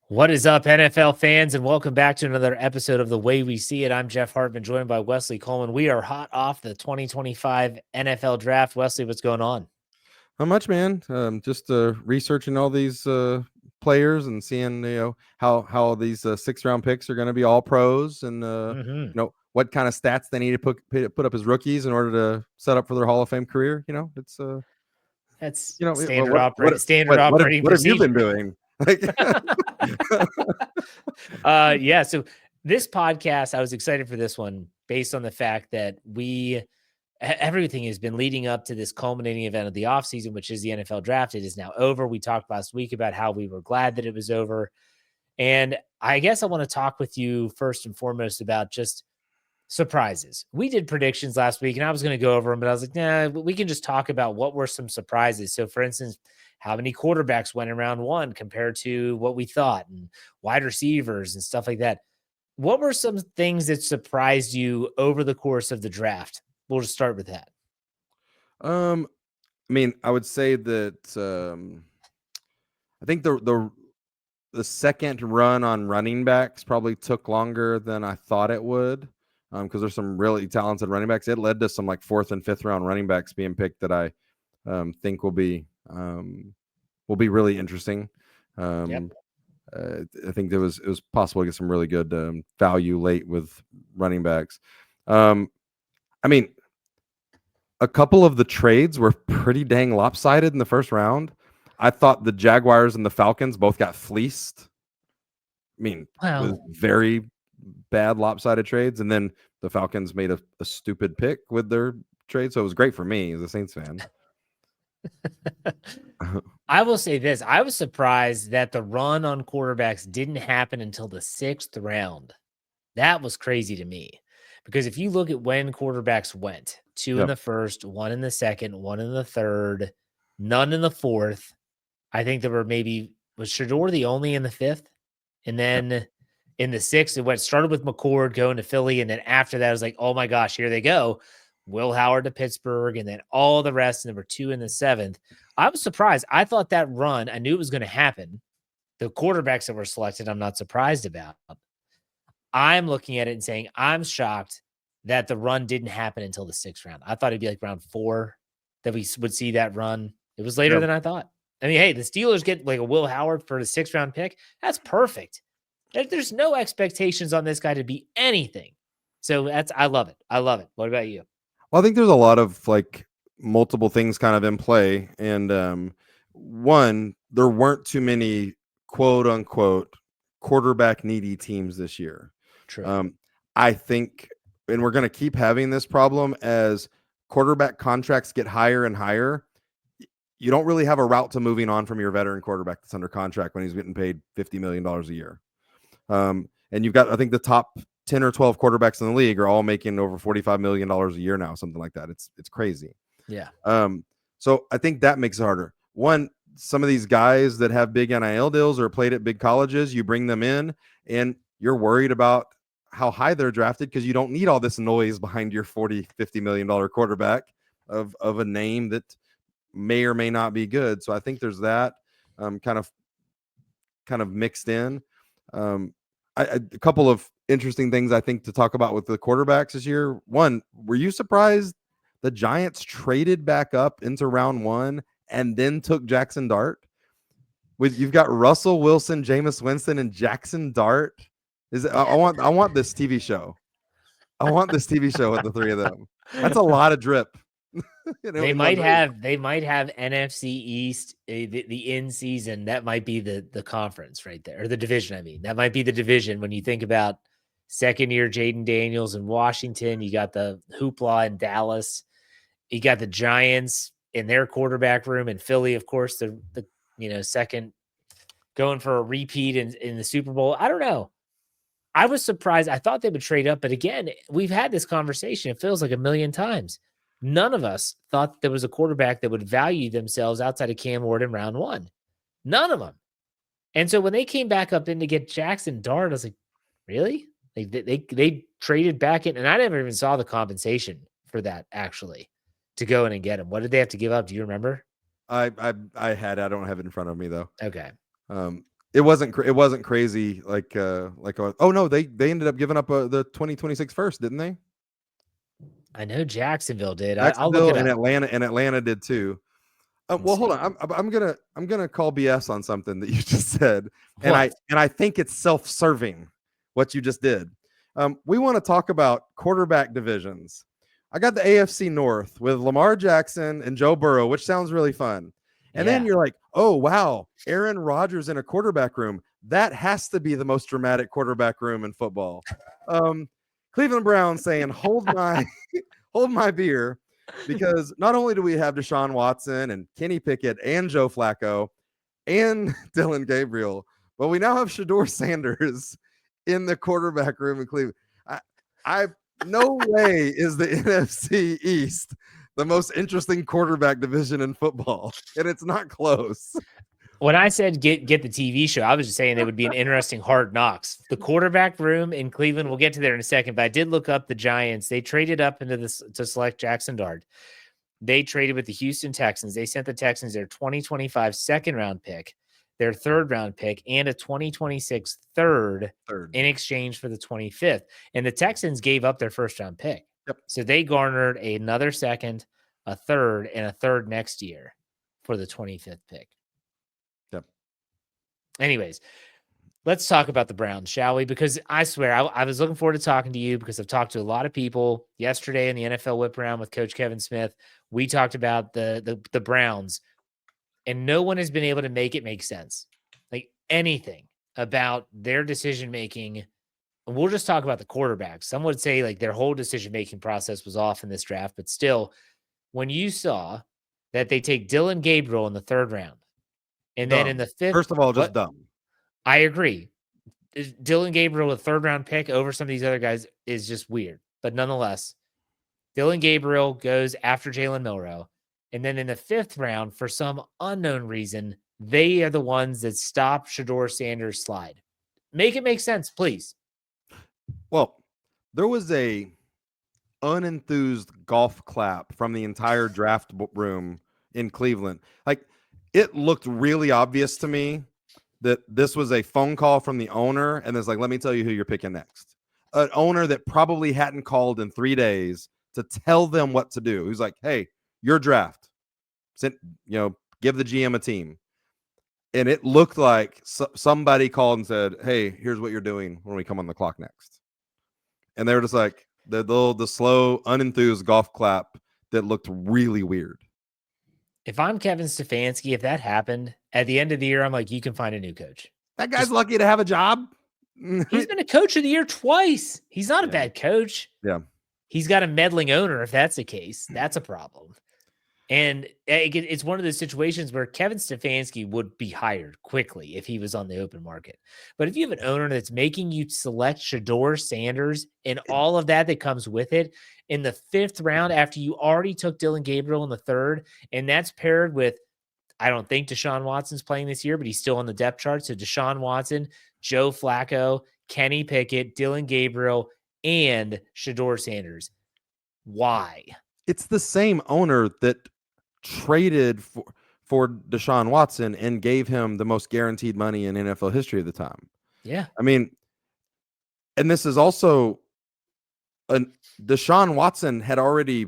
What is up, NFL fans, and welcome back to another episode of The Way We See It. I'm Jeff Hartman, joined by Wesley Coleman. We are hot off the 2025 NFL Draft. Wesley, what's going on? Not much, man. Just researching all these players and seeing how these 6th round picks are going to be all pros, and Mm-hmm. what kind of stats they need to put up as rookies in order to set up for their Hall of Fame career. It's That's well, standard standard operating what have you been procedure. doing? Like, Yeah. So this podcast, I was excited for this one based on the fact that everything has been leading up to this culminating event of the offseason, which is the NFL Draft. It is now over. We talked last week about how we were glad that it was over. And I guess I want to talk with you first and foremost about just surprises. We did predictions last week and I was going to go over them, but I was like, nah, we can just talk about what were some surprises. So, for instance, how many quarterbacks went in round one compared to what we thought, and wide receivers and stuff like that. What were some things that surprised you over the course of the draft? We'll just start with that. I mean, I would say that I think the second run on running backs probably took longer than I thought it would, because there's some really talented running backs. It led to some like 4th and 5th round running backs being picked that I think will be really interesting. Yep. I think it was possible to get some really good value late with running backs. I mean, a couple of the trades were pretty dang lopsided in the first round. I thought the Jaguars and the Falcons both got fleeced. I mean, with very bad lopsided trades. And then the Falcons made a stupid pick with their trade. So it was great for me as a Saints fan. I will say this. I was surprised that the run on quarterbacks didn't happen until the 6th round. That was crazy to me. Because if you look at when quarterbacks went, 2 in Yep. the first, 1 in the second, 1 in the third, none in the fourth. I think there were was Shador the only in the 5th? And then in the 6th, started with McCord going to Philly. And then after that, it was like, oh my gosh, here they go. Will Howard to Pittsburgh, and then all the rest. And there were 2 in the 7th. I was surprised. I thought that run, I knew it was going to happen. The quarterbacks that were selected, I'm not surprised about. I'm looking at it and saying, I'm shocked that the run didn't happen until the 6th round. I thought it'd be like round 4 that we would see that run. It was later Yep. than I thought. I mean, hey, the Steelers get like a Will Howard for the 6th round pick. That's perfect. There's no expectations on this guy to be anything. So I love it. I love it. What about you? Well, I think there's a lot of like multiple things kind of in play. And one, there weren't too many quote unquote quarterback needy teams this year. True. I think, and we're going to keep having this problem as quarterback contracts get higher and higher. You don't really have a route to moving on from your veteran quarterback that's under contract when he's getting paid $50 million a year. And you've got, I think the top 10 or 12 quarterbacks in the league are all making over $45 million a year now, something like that. It's crazy. Yeah. So I think that makes it harder. One, some of these guys that have big NIL deals or played at big colleges, you bring them in and you're worried about how high they're drafted because you don't need all this noise behind your $40-50 million quarterback of a name that may or may not be good. So I think there's that kind of mixed in. A couple of interesting things I think to talk about with the quarterbacks this year. One, were you surprised the Giants traded back up into round 1 and then took Jackson Dart? You've got Russell Wilson, Jameis Winston, and Jackson Dart. I want this TV show. I want this TV show with the three of them. That's a lot of drip. They might have NFC East the in season. That might be the conference right there, or the division. I mean, that might be the division when you think about second year Jaden Daniels in Washington. You got the hoopla in Dallas. You got the Giants in their quarterback room, in Philly, of course. The second going for a repeat in the Super Bowl. I don't know. I was surprised. I thought they would trade up, but again, we've had this conversation. It feels like a million times. None of us thought there was a quarterback that would value themselves outside of Cam Ward in round 1. None of them. And so when they came back up in to get Jackson Dart, I was like, really? They traded back in, and I never even saw the compensation for that actually to go in and get him. What did they have to give up? Do you remember? I don't have it in front of me though. Okay. It wasn't crazy oh no, they ended up giving up the 2026 first, didn't they? I know Jacksonville did. I'll look Jacksonville it and up. Atlanta did too. Let's Well, hold see. on. I'm gonna call BS on something that you just said, and What? I think it's self-serving what you just did. We want to talk about quarterback divisions. I got the AFC North with Lamar Jackson and Joe Burrow, which sounds really fun. And then Yeah. you're like, oh wow, Aaron Rodgers in a quarterback room. That has to be the most dramatic quarterback room in football. Cleveland Browns saying, hold my hold my beer, because not only do we have Deshaun Watson and Kenny Pickett and Joe Flacco and Dylan Gabriel, but we now have Shador Sanders in the quarterback room in Cleveland. I no way is the NFC East the most interesting quarterback division in football, and it's not close. When I said get the TV show, I was just saying it would be an interesting Hard Knocks. The quarterback room in Cleveland, we'll get to there in a second, but I did look up the Giants. They traded up into this to select Jackson Dart. They traded with the Houston Texans. They sent the Texans their 2025 second round pick, their third round pick, and a 2026 third in exchange for the 25th. And the Texans gave up their first round pick. Yep. So they garnered another second, a third, and a third next year for the 25th pick. Yep. Anyways, let's talk about the Browns, shall we? Because I swear, I was looking forward to talking to you because I've talked to a lot of people yesterday in the NFL Whip Around with Coach Kevin Smith. We talked about the Browns, and no one has been able to make it make sense, like anything about their decision making. We'll just talk about the quarterbacks. Some would say like their whole decision making process was off in this draft, but still, when you saw that they take Dylan Gabriel in the third round, and then in the fifth, First of all, just dumb. I agree. Dylan Gabriel, a third round pick over some of these other guys, is just weird. But nonetheless, Dylan Gabriel goes after Jalen Milroe. And then in the fifth round, for some unknown reason, they are the ones that stop Shador Sanders' slide. Make it make sense, please. Well, there was a unenthused golf clap from the entire draft room in Cleveland. Like, it looked really obvious to me that this was a phone call from the owner, and it's like, let me tell you who you're picking next. An owner that probably hadn't called in 3 days to tell them what to do. He's like, hey, your draft. Give the GM a team. And it looked like somebody called and said, hey, here's what you're doing when we come on the clock next. And they were just like, the slow, unenthused golf clap that looked really weird. If I'm Kevin Stefanski, if that happened at the end of the year, I'm like, you can find a new coach. That guy's lucky to have a job. He's been a coach of the year twice. He's not a bad coach. Yeah. He's got a meddling owner. If that's the case, that's a problem. And it's one of those situations where Kevin Stefanski would be hired quickly if he was on the open market. But if you have an owner that's making you select Shador Sanders and all of that comes with it in the fifth round after you already took Dylan Gabriel in the third, and that's paired with, I don't think Deshaun Watson's playing this year, but he's still on the depth chart. So Deshaun Watson, Joe Flacco, Kenny Pickett, Dylan Gabriel, and Shador Sanders. Why? It's the same owner that traded for Deshaun Watson and gave him the most guaranteed money in NFL history at the time. Yeah. I mean, and this is also Deshaun Watson had already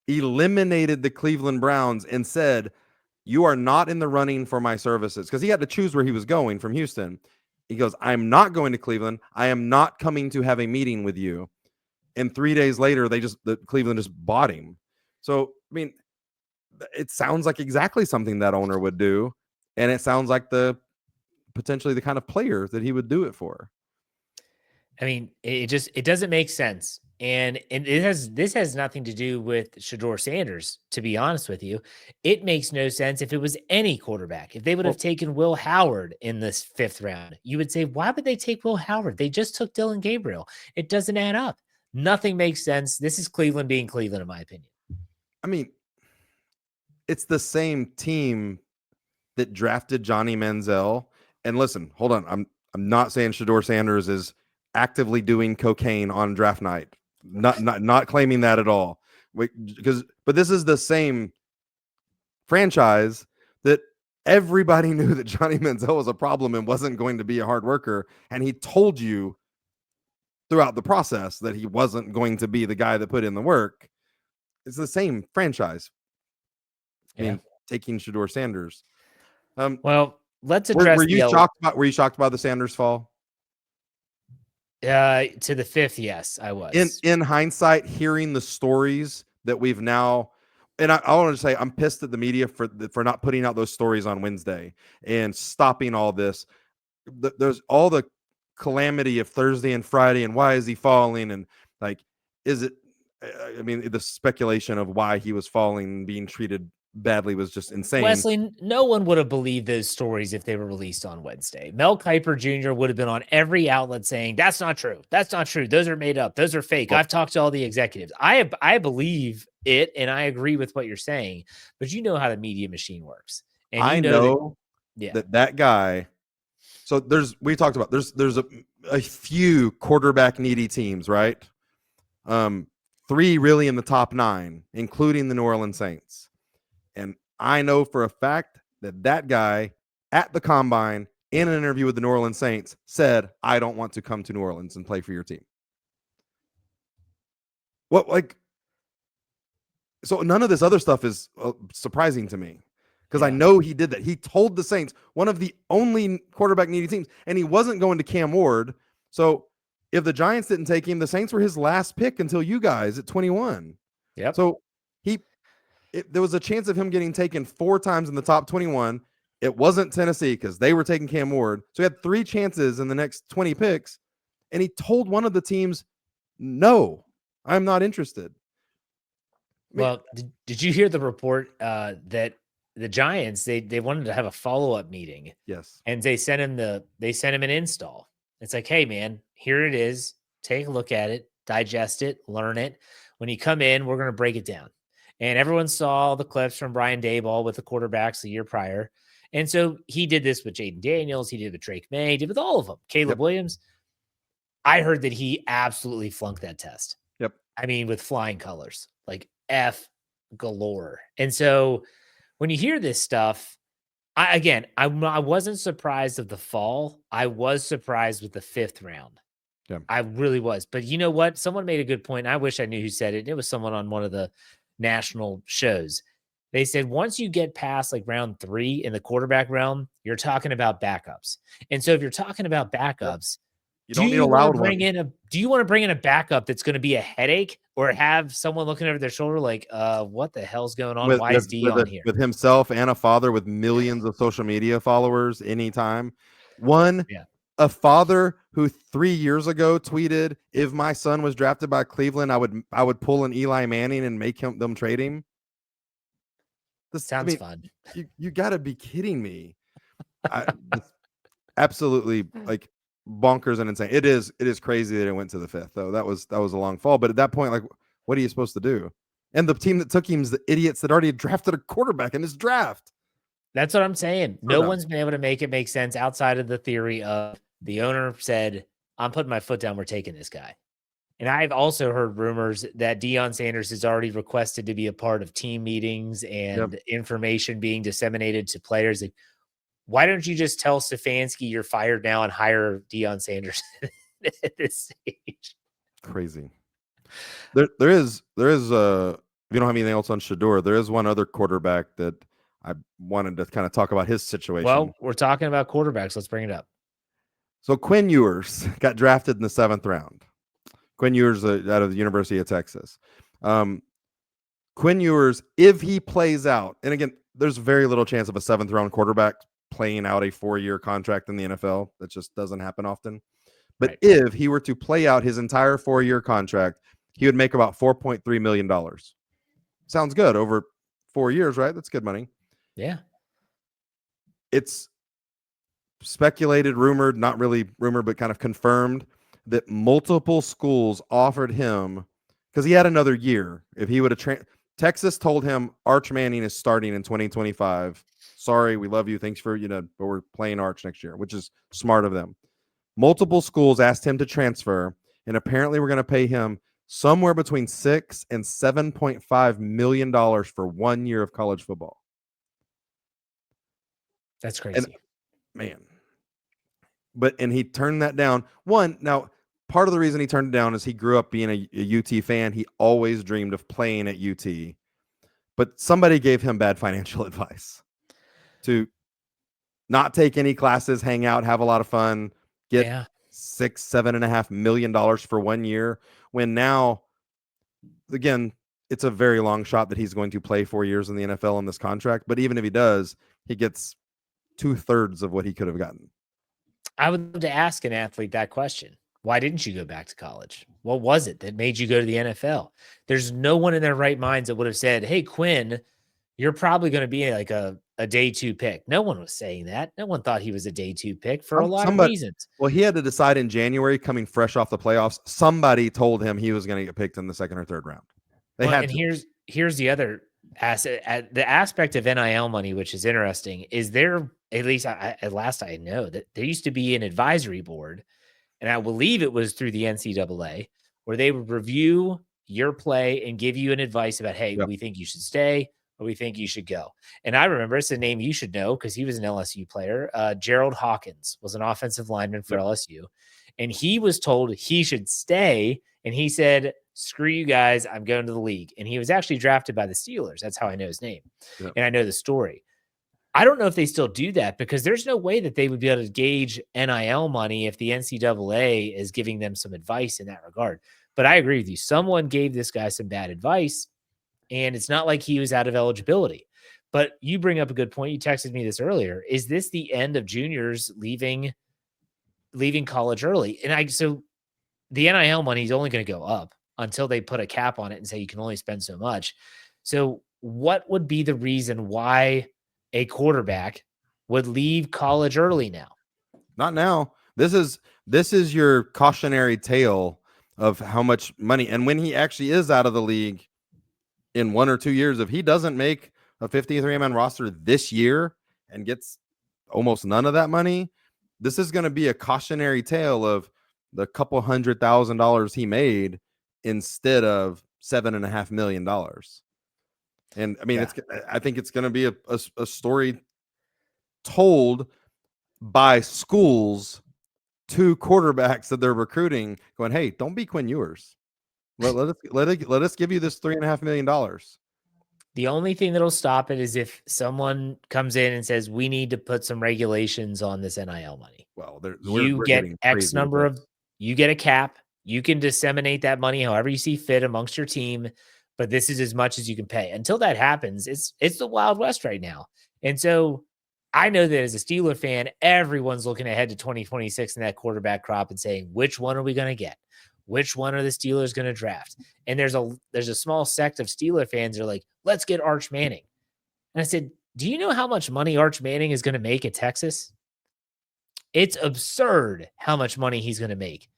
eliminated the Cleveland Browns and said, you are not in the running for my services, because he had to choose where he was going from Houston. He goes, I'm not going to Cleveland. I am not coming to have a meeting with you. And 3 days later, Cleveland just bought him. So, I mean, it sounds like exactly something that owner would do. And it sounds like potentially the kind of player that he would do it for. I mean, it doesn't make sense. And this has nothing to do with Shador Sanders, to be honest with you. It makes no sense if it was any quarterback. If they would have taken Will Howard in this fifth round, you would say, why would they take Will Howard? They just took Dylan Gabriel. It doesn't add up. Nothing makes sense. This is Cleveland being Cleveland, in my opinion. I mean, it's the same team that drafted Johnny Manziel. And listen, hold on. I'm not saying Shador Sanders is actively doing cocaine on draft night. Not claiming that at all. But this is the same franchise that Everybody knew that Johnny Manziel was a problem and wasn't going to be a hard worker. And he told you throughout the process that he wasn't going to be the guy that put in the work. It's the same franchise. I mean, taking Shedeur Sanders. Well, let's address were you shocked by the Sanders fall? To the 5th, yes, I was. In hindsight, hearing the stories that we've now, and I want to say I'm pissed at the media for not putting out those stories on Wednesday and stopping all this. There's all the calamity of Thursday and Friday, and why is he falling? And like, is it? I mean, the speculation of why he was falling and being treated badly was just insane. Wesley, no one would have believed those stories if they were released on Wednesday. Mel Kiper Jr. would have been on every outlet saying, that's not true. That's not true. Those are made up. Those are fake. I've talked to all the executives. I believe it, and I agree with what you're saying, but you know how the media machine works. And I know that guy. So we talked about there's a few quarterback needy teams, right? 3 really in the top 9, including the New Orleans Saints. And I know for a fact that guy at the combine in an interview with the New Orleans Saints said, I don't want to come to New Orleans and play for your team. So none of this other stuff is surprising to me because I know he did that. He told the Saints, one of the only quarterback needy teams, and he wasn't going to Cam Ward. So if the Giants didn't take him, the Saints were his last pick until you guys at 21. Yep. So there was a chance of him getting taken 4 times in the top 21. It wasn't Tennessee because they were taking Cam Ward. So he had 3 chances in the next 20 picks. And he told one of the teams, no, I'm not interested. Well, did you hear the report that the Giants, they wanted to have a follow-up meeting? Yes. And they sent him an install. It's like, hey man, here it is. Take a look at it, digest it, learn it. When you come in, we're going to break it down. And everyone saw the clips from Brian Daboll with the quarterbacks the year prior. And so he did this with Jaden Daniels. He did with Drake May. He did with all of them. Caleb Williams. I heard that he absolutely flunked that test. Yep. I mean, with flying colors, like F galore. And so when you hear this stuff, I wasn't surprised of the fall. I was surprised with the 5th round. Yeah. I really was. But you know what? Someone made a good point. I wish I knew who said it. It was someone on one of the national shows. They said once you get past like round 3 in the quarterback realm, you're talking about backups. And so if you're talking about backups, you don't need a loud one. Do you want to bring in a backup that's going to be a headache or have someone looking over their shoulder like, what the hell's going on? Why is Dion here? With himself and a father with millions of social media followers anytime. A father who 3 years ago tweeted, if my son was drafted by Cleveland, I would pull an Eli Manning and make them trade him. This sounds fun. You got to be kidding me. Absolutely like bonkers and insane. It is crazy that it went to the 5th though. That was a long fall. But at that point, like, what are you supposed to do? And the team that took him is the idiots that already drafted a quarterback in his draft. That's what I'm saying. No one's been able to make it make sense outside of the theory of the owner said, I'm putting my foot down. We're taking this guy. And I've also heard rumors that Deion Sanders has already requested to be a part of team meetings and information being disseminated to players. Like, why don't you just tell Stefanski you're fired now and hire Deion Sanders at this stage? Crazy. There is if you don't have anything else on Shedeur, there is one other quarterback that I wanted to kind of talk about his situation. Well, we're talking about quarterbacks. Let's bring it up. So Quinn Ewers got drafted in the 7th round. Quinn Ewers out of the University of Texas. Quinn Ewers, if he plays out, and again, there's very little chance of a 7th round quarterback playing out a 4-year contract in the NFL. That just doesn't happen often. But if he were to play out his entire 4-year contract, he would make about $4.3 million. Sounds good over 4 years, right? That's good money. Yeah. It's speculated, rumored, not really rumored, but kind of confirmed that multiple schools offered him because he had another year. If he would have Texas told him Arch Manning is starting in 2025. Sorry, we love you. Thanks for, but we're playing Arch next year, which is smart of them. Multiple schools asked him to transfer, and apparently we're going to pay him somewhere between $6 and $7.5 million for 1 year of college football. That's And crazy. man, and he turned that down. Now part of the reason he turned it down is he grew up being a UT fan. He always dreamed of playing at UT, but somebody gave him bad financial advice to not take any classes, hang out, have a lot of fun, get Yeah. $7.5 million for 1 year. When now, again, it's a very long shot that he's going to play 4 years in the NFL on this contract. But even if he does, he gets 2/3 of what he could have gotten. I would love to ask an athlete that question. Why didn't you go back to college? What was it that made you go to the NFL? There's no one in their right minds that would have said, "Hey, Quinn, you're probably going to be like a day 2 pick." No one was saying that. No one thought he was a day 2 pick for a lot of Somebody, reasons. well, he had to decide in January, coming fresh off the playoffs. Somebody told him he was going to get picked in the second or third round. They Well, had and to. here's the other the aspect of NIL money, which is interesting, is there, at least at last I know, that there used to be an advisory board, and I believe it was through the NCAA, where they would review your play and give you an advice about, hey, Yep. we think you should stay or we think you should go. And I remember, it's a name you should know because he was an LSU player. Gerald Hawkins was an offensive lineman for Yep. LSU, and he was told he should stay. And he said, screw you guys, I'm going to the league. And he was actually drafted by the Steelers. That's how I know his name. Yep. And I know the story. I don't know if they still do that, because there's no way that they would be able to gauge NIL money if the NCAA is giving them some advice in that regard. But I agree with you. Someone gave this guy some bad advice, and it's not like he was out of eligibility. But you bring up a good point. You texted me this earlier. Is this the end of juniors leaving college early? So the NIL money is only going to go up until they put a cap on it and say you can only spend so much. So what would be the reason why a quarterback would leave college early now? Not now. This is your cautionary tale of how much money. And when he actually is out of the league in 1 or 2 years, if he doesn't make a 53-man roster this year and gets almost none of that money, this is going to be a cautionary tale of the couple $100,000 he made instead of $7.5 million. And I mean, I think it's going to be a story told by schools to quarterbacks that they're recruiting, going, "Hey, don't be Quinn Ewers. Let us give you this $3.5 million." The only thing that'll stop it is if someone comes in and says, we need to put some regulations on this NIL money. Well, You we're get getting X crazy with number of, this. you get a cap. You can disseminate that money however you see fit amongst your team, but this is as much as you can pay. Until that happens, it's the Wild West right now. And so I know that as a Steeler fan, everyone's looking ahead to 2026 in that quarterback crop and saying, which one are we going to get? Which one are the Steelers going to draft? And there's a small sect of Steeler fans that are like, let's get Arch Manning. And I said, do you know how much money Arch Manning is going to make at Texas? It's absurd how much money he's going to make.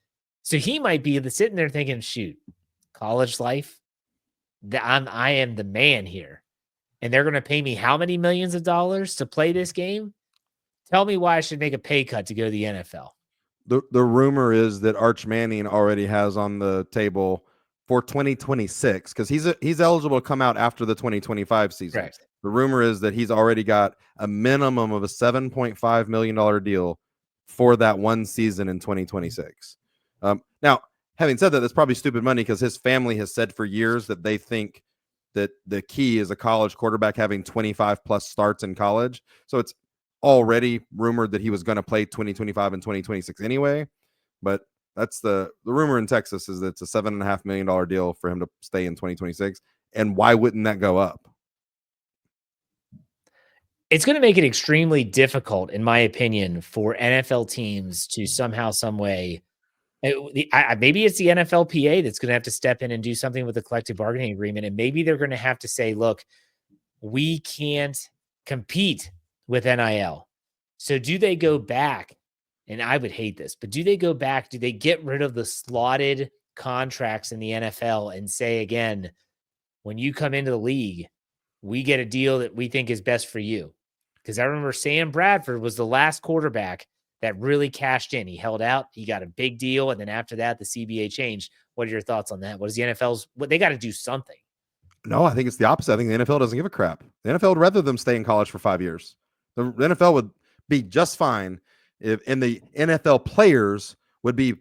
So he might be sitting there thinking, shoot, college life, I am the man here. And they're going to pay me how many millions of dollars to play this game? Tell me why I should make a pay cut to go to the NFL. The rumor is that Arch Manning already has on the table for 2026, because he's eligible to come out after the 2025 season. Correct. The rumor is that he's already got a minimum of a $7.5 million deal for that one season in 2026. Now, having said that, that's probably stupid money, because his family has said for years that they think that the key is a college quarterback having 25 plus starts in college. So it's already rumored that he was going to play 2025 and 2026 anyway. But that's the rumor in Texas, is that it's a $7.5 million deal for him to stay in 2026. And why wouldn't that go up? It's going to make it extremely difficult, in my opinion, for NFL teams to somehow, some way, maybe it's the NFLPA that's going to have to step in and do something with the collective bargaining agreement. And maybe they're going to have to say, look, we can't compete with NIL. So do they go back? And I would hate this, but do they go back? Do they get rid of the slotted contracts in the NFL and say, again, when you come into the league, we get a deal that we think is best for you? Because I remember Sam Bradford was the last quarterback that really cashed in. He held out, he got a big deal, and then after that, the CBA changed. What are your thoughts on that? What is the NFL's? What they got to do something? No, I think it's the opposite. I think the NFL doesn't give a crap. The NFL would rather them stay in college for 5 years. The NFL would be just fine and the NFL players would be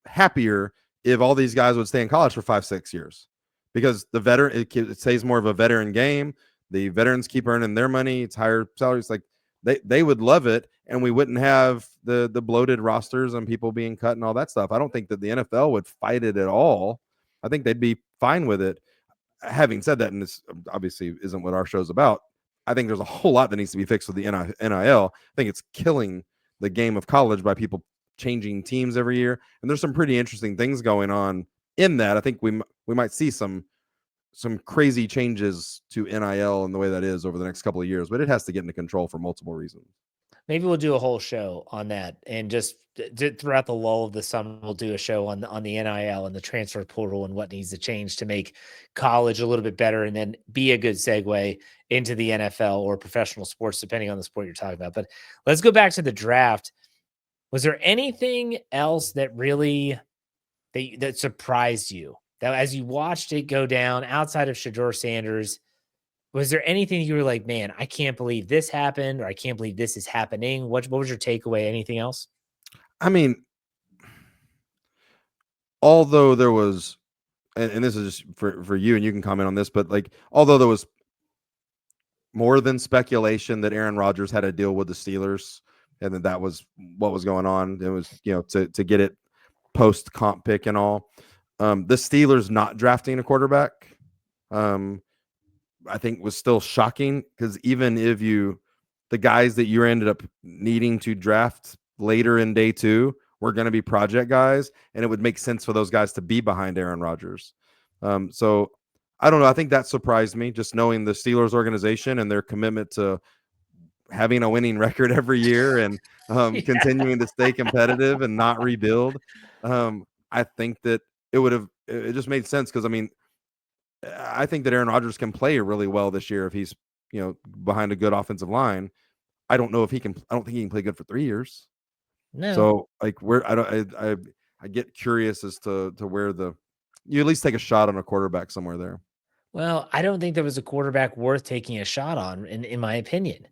happier if all these guys would stay in college for 5-6 years, because the veteran, it stays more of a veteran game. The veterans keep earning their money. It's higher salaries. Like they would love it, and we wouldn't have the bloated rosters and people being cut and all that stuff. I don't think that the NFL would fight it at all. I think they'd be fine with it. Having said that, and this obviously isn't what our show's about, I think there's a whole lot that needs to be fixed with the NIL. I think it's killing the game of college by people changing teams every year. And there's some pretty interesting things going on in that. I think we might see some crazy changes to NIL and the way that is over the next couple of years, but it has to get into control for multiple reasons. Maybe we'll do a whole show on that, and just throughout the lull of the summer, we'll do a show on the NIL and the transfer portal and what needs to change to make college a little bit better, and then be a good segue into the NFL or professional sports, depending on the sport you're talking about. But let's go back to the draft. Was there anything else that really that surprised you, that as you watched it go down outside of Shedeur Sanders? Was there anything you were like, man, I can't believe this happened, or I can't believe this is happening? What was your takeaway? Anything else? I mean, although there was, and this is just for you, and you can comment on this, but like, although there was more than speculation that Aaron Rodgers had a deal with the Steelers, and that was what was going on. It was, to get it post comp pick and all. The Steelers not drafting a quarterback, I think was still shocking, because even if the guys that you ended up needing to draft later in day 2 were going to be project guys, and it would make sense for those guys to be behind Aaron Rodgers. So I don't know. I think that surprised me, just knowing the Steelers organization and their commitment to having a winning record every year and continuing to stay competitive and not rebuild. I think that it just made sense, because I think that Aaron Rodgers can play really well this year if he's, behind a good offensive line. I don't know if he can. I don't think he can play good for 3 years. No. So like, I get curious as to where you at least take a shot on a quarterback somewhere there. Well, I don't think there was a quarterback worth taking a shot on, in my opinion.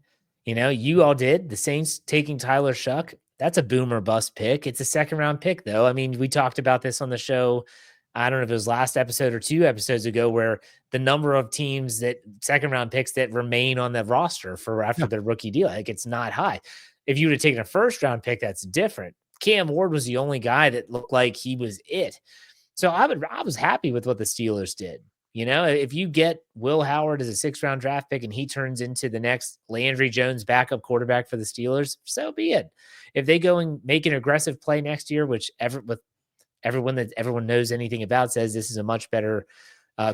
You all did. The Saints taking Tyler Shuck, that's a boomer bust pick. It's a second-round pick, though. I mean, we talked about this on the show, I don't know if it was last episode or 2 episodes ago, where the number of teams that second-round picks that remain on the roster for after their rookie deal, like, it's not high. If you would have taken a first-round pick, that's different. Cam Ward was the only guy that looked like he was it. So I was happy with what the Steelers did. If you get Will Howard as a 6th round draft pick and he turns into the next Landry Jones backup quarterback for the Steelers, so be it. If they go and make an aggressive play next year, which everyone that everyone knows anything about says this is a much better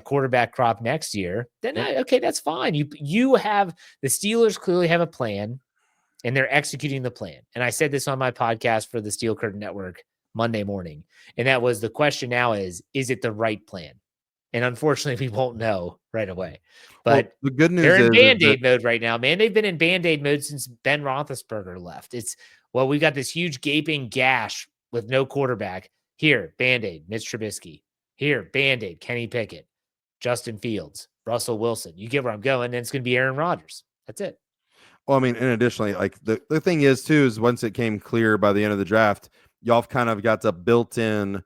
quarterback crop next year, then okay, that's fine. You have the Steelers clearly have a plan, and they're executing the plan. And I said this on my podcast for the Steel Curtain Network Monday morning, and that was the question now is it the right plan? And unfortunately, we won't know right away. But the good news they're in is Band-Aid mode right now, man. They've been in Band-Aid mode since Ben Roethlisberger left. We got this huge gaping gash with no quarterback. Here, Band-Aid, Mitch Trubisky. Here, Band-Aid, Kenny Pickett, Justin Fields, Russell Wilson. You get where I'm going, and it's going to be Aaron Rodgers. That's it. Well, and additionally, like the thing is too, is once it came clear by the end of the draft, y'all kind of got the built-in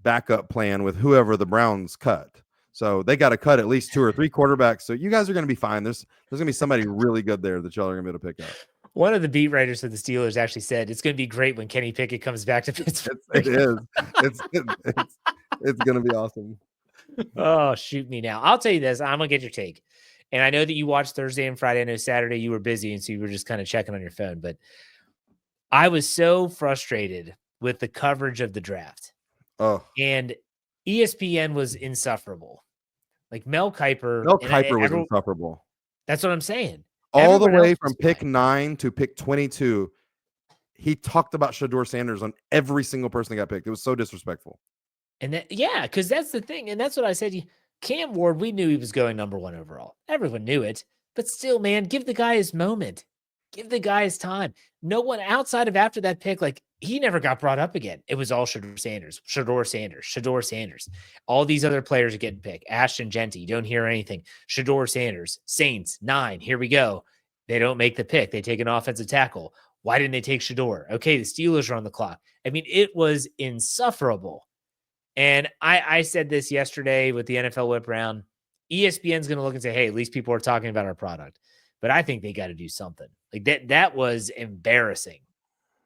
backup plan with whoever the Browns cut. So they got to cut at least 2 or 3 quarterbacks. So you guys are going to be fine. There's going to be somebody really good there that y'all are going to be able to pick up. One of the beat writers of the Steelers actually said it's going to be great when Kenny Pickett comes back to Pittsburgh. It is. It's going to be awesome. Oh, shoot me now. I'll tell you this. I'm going to get your take. And I know that you watched Thursday and Friday. I know Saturday you were busy, and so you were just kind of checking on your phone. But I was so frustrated with the coverage of the draft. Oh. And ESPN was insufferable. Like Mel Kiper. Was insufferable. That's what I'm saying. All the way from pick 9 to pick 22, he talked about Shedeur Sanders on every single person that got picked. It was so disrespectful. And because that's the thing. And that's what I said. Cam Ward, we knew he was going number 1 overall. Everyone knew it. But still, man, give the guy his moment. Give the guy his time. No one outside of after that pick, like, he never got brought up again. It was all Shedeur Sanders. All these other players are getting picked. Ashton Genty, you don't hear anything. Shedeur Sanders, Saints, 9. Here we go. They don't make the pick. They take an offensive tackle. Why didn't they take Shador? Okay, the Steelers are on the clock. I mean, it was insufferable. And I said this yesterday with the NFL whip round. ESPN's going to look and say, hey, at least people are talking about our product. But I think they got to do something. Like that was embarrassing.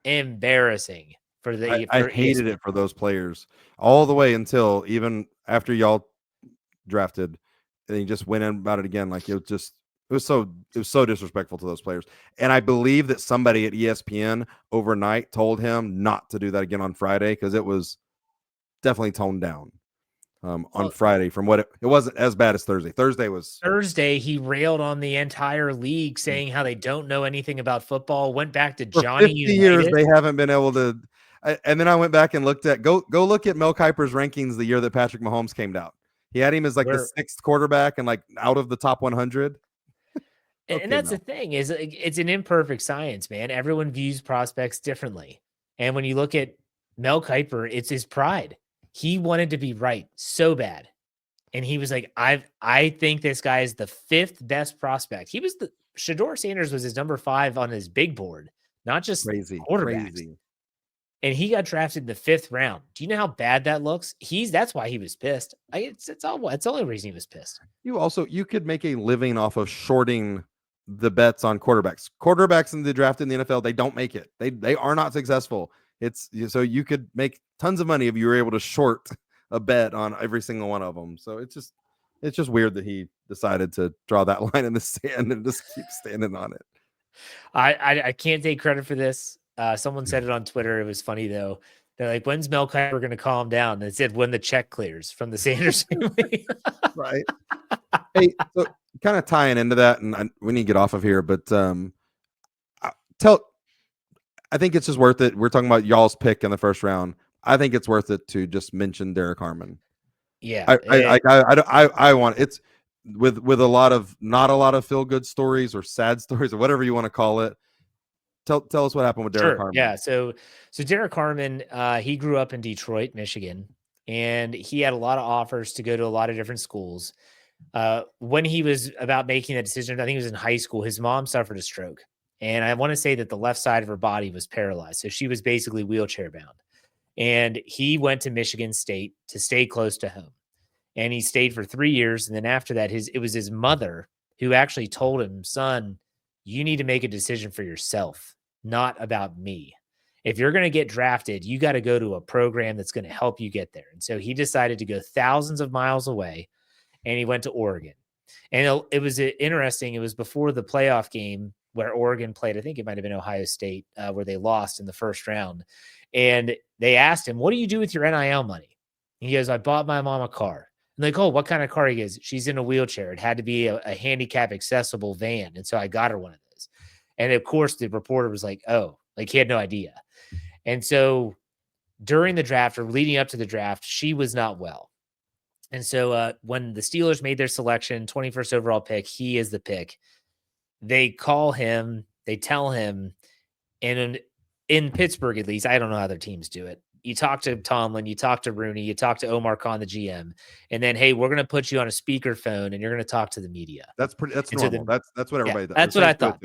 Embarrassing for I for hated ESPN. it for those players all the way until even after y'all drafted, and he just went in about it again. Like it was so disrespectful to those players. And I believe that somebody at ESPN overnight told him not to do that again on Friday because it was definitely toned down on Friday from what it wasn't as bad as Thursday. Thursday, he railed on the entire league saying how they don't know anything about football, went back to for Johnny 50 Unitas. years they haven't been able to. And then I went back and looked at go look at Mel Kiper's rankings the year that Patrick Mahomes came out. He had him as like the 6th quarterback and like out of the top 100. And that's the thing is it's an imperfect science, man. Everyone views prospects differently. And when you look at Mel Kiper, it's his pride. He wanted to be right so bad. And he was like, I think this guy is the 5th best prospect. Shador Sanders was his number 5 on his big board, not just quarterbacks. And he got drafted in the 5th round. Do you know how bad that looks? That's why he was pissed. It's the only reason he was pissed. You could make a living off of shorting the bets on quarterbacks. Quarterbacks in the draft in the NFL, they don't make it. They are not successful. So you could make tons of money if you were able to short a bet on every single one of them. So it's just weird that he decided to draw that line in the sand and just keep standing on it. I can't take credit for this. Someone said it on Twitter. It was funny though. They're like, when's Mel Kiper going to calm down? And it said when the check clears from the Sanders family. Right. Hey, so kind of tying into that, and we need to get off of here, but I think it's just worth it. We're talking about y'all's pick in the first round. I think it's worth it to just mention Derek Hartman. Yeah, I want it's with not a lot of feel good stories or sad stories or whatever you want to call it. Tell us what happened with Derek Hartman. Yeah, so Derek Hartman, he grew up in Detroit, Michigan, and he had a lot of offers to go to a lot of different schools. When he was about making that decision, I think he was in high school, his mom suffered a stroke. And I want to say that the left side of her body was paralyzed. So she was basically wheelchair bound. And he went to Michigan State to stay close to home. And he stayed for 3 years. And then after that, it was his mother who actually told him, son, you need to make a decision for yourself, not about me. If you're going to get drafted, you got to go to a program that's going to help you get there. And so he decided to go thousands of miles away, and he went to Oregon. And it was interesting. It was before the playoff game where Oregon played. I think it might have been Ohio State, where they lost in the first round. And they asked him, what do you do with your NIL money? And he goes, I bought my mom a car. And like, oh, what kind of car? He goes, she's in a wheelchair. It had to be a handicap accessible van. And so I got her one of those. And of course, the reporter was like, oh, like he had no idea. And so during the draft or leading up to the draft, she was not well. And so when the Steelers made their selection, 21st overall pick, he is the pick. They call him, they tell him, and in Pittsburgh, at least, I don't know how other teams do it. You talk to Tomlin, you talk to Rooney, you talk to Omar Khan, the GM, and then, hey, we're going to put you on a speakerphone and you're going to talk to the media. That's normal. So that's what everybody does. That's what I thought.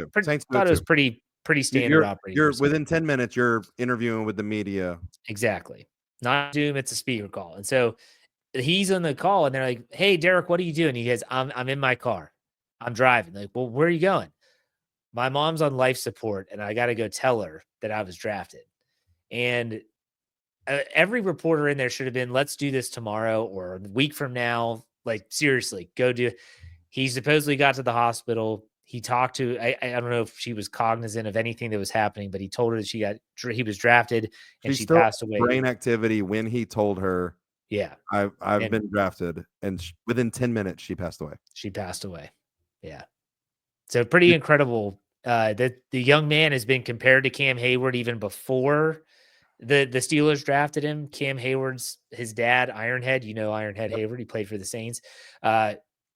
Thought it was pretty standard operating. You're within 10 minutes, you're interviewing with the media. Exactly. Not Zoom, it's a speaker call. And so he's on the call and they're like, hey, Derek, what are you doing? He goes, I'm in my car. I'm driving. Like, well, where are you going? My mom's on life support and I got to go tell her that I was drafted. And every reporter in there should have been, let's do this tomorrow or a week from now. Like, seriously, go do it. He supposedly got to the hospital. He talked to, I don't know if she was cognizant of anything that was happening, but he told her that he was drafted and she passed away. Brain activity when he told her, yeah, I've been drafted, and within 10 minutes, she passed away. Yeah. So pretty incredible that the young man has been compared to Cam Hayward even before the Steelers drafted him. Cam Hayward's his dad, Ironhead. You know Ironhead Hayward. He played for the Saints.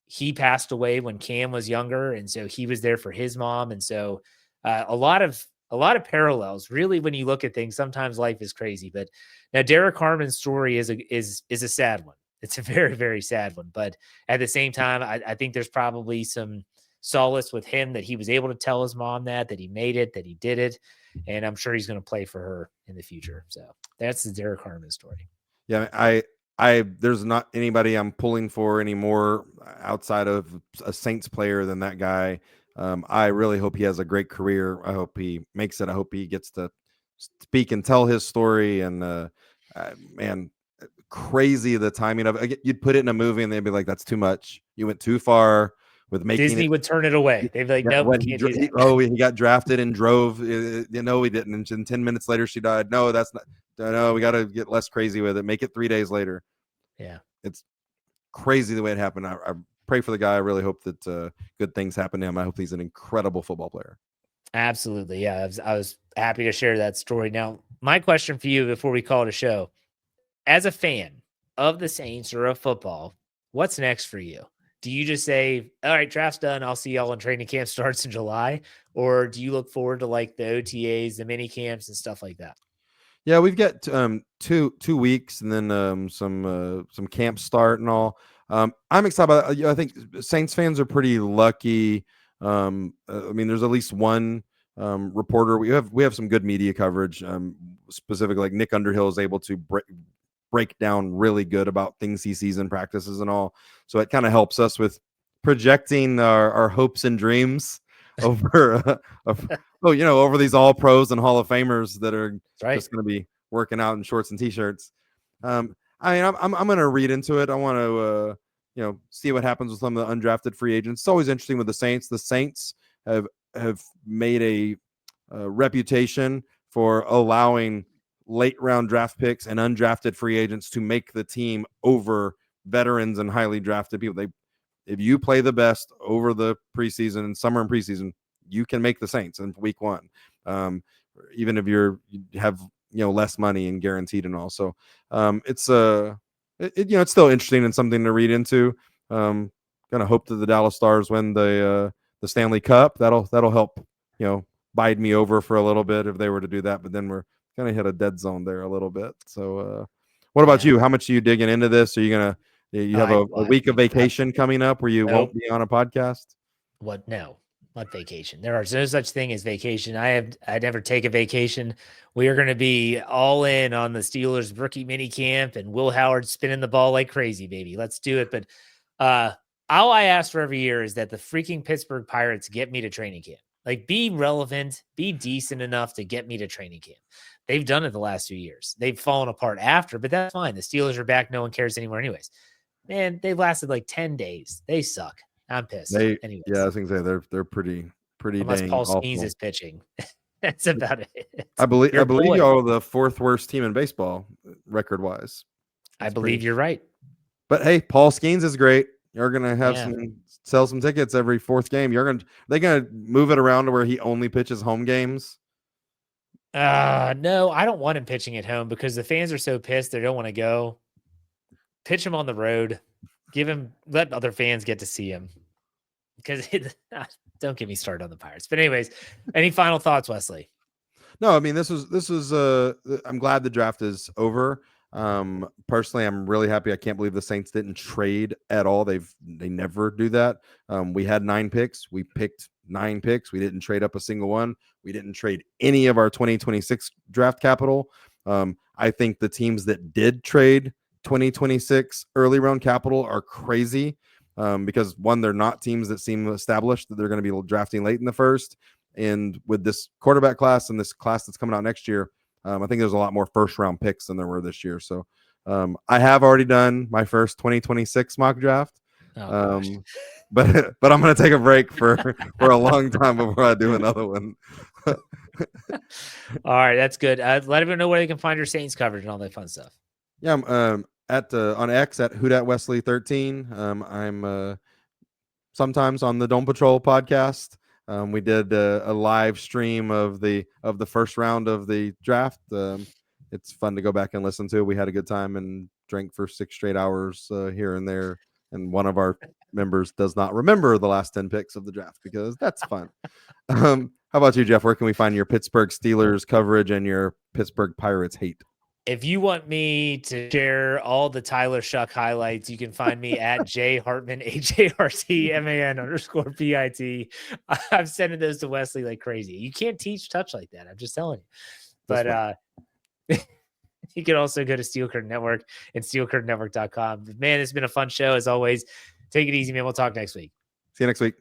He passed away when Cam was younger, and so he was there for his mom. And so a lot of parallels. Really, when you look at things, sometimes life is crazy. But now Derek Hartman's story is a sad one. It's a very, very sad one. But at the same time, I think there's probably some solace with him that he was able to tell his mom that he made it, that he did it. And I'm sure he's going to play for her in the future. So that's the Derek Hartman story. Yeah, there's not anybody I'm pulling for anymore outside of a Saints player than that guy. I really hope he has a great career. I hope he makes it. I hope he gets to speak and tell his story. And man, crazy the timing of it. You'd put it in a movie and they'd be like, "That's too much. You went too far with making Disney it." would turn it away. They'd be like, Yeah, "Nope, when can't do that." he got drafted and drove. He didn't. And 10 minutes later, she died. No, that's not. No, we got to get less crazy with it. Make it 3 days later. Yeah, it's crazy the way it happened. I pray for the guy. I really hope that good things happen to him. I hope he's an incredible football player. Absolutely. Yeah, I was happy to share that story. Now, my question for you before we call it a show, as a fan of the Saints or of football, what's next for you? Do you just say, all right, draft's done, I'll see y'all when training camp starts in July? Or do you look forward to like the OTAs, the mini camps and stuff like that? Yeah, we've got 2 weeks and then some camps start and all. I'm excited about I think Saints fans are pretty lucky. I mean, there's at least one reporter. We have some good media coverage. Specifically, like Nick Underhill is able to break down really good about things he sees in practices and all. So it kind of helps us with projecting our hopes and dreams over over these all pros and Hall of Famers that are just going to be working out in shorts and t-shirts. I mean, I'm going to read into it. I want to see what happens with some of the undrafted free agents. It's always interesting with the Saints. The Saints have made a reputation for allowing late round draft picks and undrafted free agents to make the team over veterans and highly drafted people. If you play the best over the preseason and summer and preseason, you can make the Saints in week one. Even if you have less money and guaranteed and all. So it's still interesting and something to read into. Gonna hope that the Dallas Stars win the Stanley Cup. That'll help bide me over for a little bit if they were to do that. But then we're gonna hit a dead zone there a little bit. So what about you? How much are you digging into this? Are you gonna have a week of vacation coming up where you won't be on a podcast? What? No, not vacation. There are no such thing as vacation. I never take a vacation. We are going to be all in on the Steelers rookie mini camp and Will Howard spinning the ball like crazy, baby. Let's do it. But all I ask for every year is that the freaking Pittsburgh Pirates get me to training camp. Like, be relevant, be decent enough to get me to training camp. They've done it the last 2 years. They've fallen apart after, but that's fine. The Steelers are back. No one cares anymore anyways. Man, they've lasted like 10 days. They suck. I'm pissed. Anyways. Yeah, I was going to say they're pretty unless dang Paul awful. Skeens is pitching. That's about it. I believe y'all are the 4th worst team in baseball record wise. I believe you're right. But hey, Paul Skeens is great. You're gonna have sell some tickets every 4th game. They're gonna move it around to where he only pitches home games. No, I don't want him pitching at home because the fans are so pissed they don't want to go. Pitch him on the road. Let other fans get to see him. Because don't get me started on the Pirates. But anyways, any final thoughts, Wesley? No, I mean this is I'm glad the draft is over. Personally, I'm really happy. I can't believe the Saints didn't trade at all. They never do that. We had 9 picks. We picked 9 picks. We didn't trade up a single one. We didn't trade any of our 2026 draft capital. I think the teams that did trade 2026 early round capital are crazy. Because one, they're not teams that seem established that they're going to be drafting late in the first. And with this quarterback class and this class that's coming out next year, I think there's a lot more first round picks than there were this year. So I have already done my first 2026 mock draft. But I'm going to take a break for a long time before I do another one. All right, that's good. Let everyone know where they can find your Saints coverage and all that fun stuff. Yeah, I'm on X at Wesley13. I'm sometimes on the Dome Patrol podcast. We did a live stream of the first round of the draft. It's fun to go back and listen to. We had a good time and drank for 6 straight hours here and there. And one of our members does not remember the last 10 picks of the draft because that's fun. How about you, Jeff? Where can we find your Pittsburgh Steelers coverage and your Pittsburgh Pirates hate? If you want me to share all the Tyler Shuck highlights, you can find me at J Hartman, HARTMAN_PIT. I'm sending those to Wesley like crazy. You can't teach touch like that. I'm just telling you. But you can also go to Steel Curtain Network and steelcurtainnetwork.com. Man, it's been a fun show as always. Take it easy, man. We'll talk next week. See you next week.